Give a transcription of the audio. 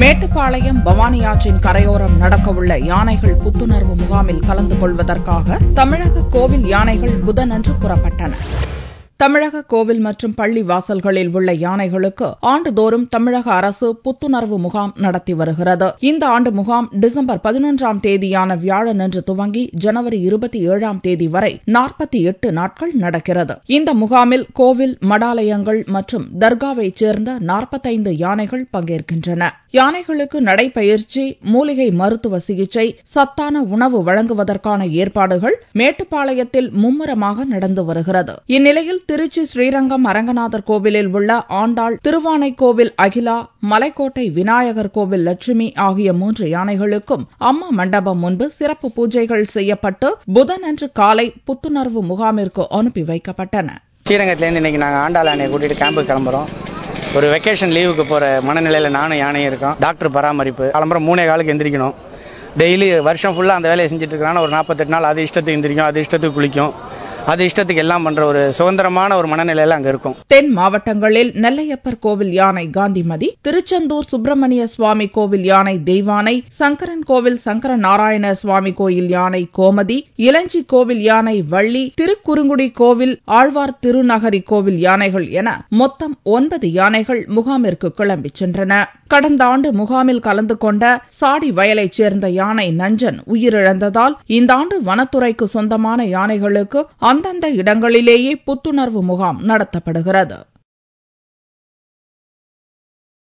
மேட்டுப்பாளையம் பவானி ஆற்றின் கரையோரம் நடக்கவுள்ள யானைகள் புத்துணர்வு முகாமில் கலந்து கொள்வதற்காக தமிழக கோவில் யானைகள் புதனன்று புறப்பட்டன. தமிழக கோவில் மற்றும் பள்ளி வாசல்களில் உள்ள யானைகளுக்கு ஆண்டுதோறும் தமிழக அரசு புத்துணர்வு முகாம் நடத்தி வருகிறது. இந்த ஆண்டு முகாம் டிசம்பர் 11ஆம் தேதியான வியாழனன்று துவங்கி ஜனவரி 27ஆம் தேதி வரை 48 நாட்கள் நடக்கிறது. இந்த முகாமில் கோவில், மடாலயங்கள் மற்றும் தர்காவைச் சேர்ந்த 45 யானைகள் பங்கேற்கின்றன. யானைகளுக்கு நடைபயிற்சி, மூலிகை மருத்துவ சிகிச்சை, சத்தான உணவு வழங்குவதற்கான ஏற்பாடுகள் மேட்டுப்பாளையத்தில் மும்முரமாக நடந்து வருகிறது. இந்நிலையில் திருச்சி ஸ்ரீரங்கம் அரங்கநாதர் கோவிலில் உள்ள ஆண்டாள், திருவானைக்கோவில் அகிலா, மலைக்கோட்டை விநாயகர் கோவில் லட்சுமி ஆகிய 3 யானைகளுக்கும் அம்மா மண்டபம் முன்பு சிறப்பு பூஜைகள் செய்யப்பட்டு புதனன்று காலை புத்துணர்வு முகாமிற்கு அனுப்பி வைக்கப்பட்டன. ஸ்ரீரங்கத்திலேருந்து இன்னைக்கு நாங்கள் ஆண்டாள் யானையை கூட்டிட்டு கேம்புக்கு கிளம்புறோம். ஒரு வெக்கேஷன் லீவுக்கு போற மனநிலையில நானும் யானையும் இருக்கோம். டாக்டர் பராமரிப்பு கிளம்புறோம். 3:15 எந்திரிக்கணும். டெய்லி வருஷம் ஃபுல்லா அந்த வேலையை செஞ்சுட்டு இருக்காங்க. ஒரு 48 நாள் அது இஷ்டத்துக்கு எந்திரிக்கும், அது இஷ்டத்துக்கு குளிக்கும், அது இஷ்டத்துக்கு எல்லாம் பண்ற ஒரு சுதந்திரமான ஒரு மனநிலையில அங்க இருக்கும். தென் மாவட்டங்களில் நெல்லையப்பர் கோவில் யானை காந்திமதி, திருச்செந்தூர் சுப்பிரமணிய சுவாமி கோவில் யானை தெய்வானை, சங்கரன் கோவில் சங்கர நாராயண சுவாமி கோயில் யானை கோமதி, இளஞ்சி கோவில் யானை வள்ளி, திருக்குறுங்குடி கோவில் ஆழ்வார் திருநகரி கோவில் யானைகள் என மொத்தம் 9 யானைகள் முகாமிற்கு கிளம்பிச் சென்றன. கடந்த ஆண்டு முகாமில் கலந்து கொண்ட சாடி வயலைச் சேர்ந்த யானை நஞ்சன் உயிரிழந்ததால் இந்த ஆண்டு வனத்துறைக்கு சொந்தமான யானைகளுக்கு அந்தந்த இடங்களிலேயே புத்துணர்வு முகாம் நடத்தப்படுகிறது.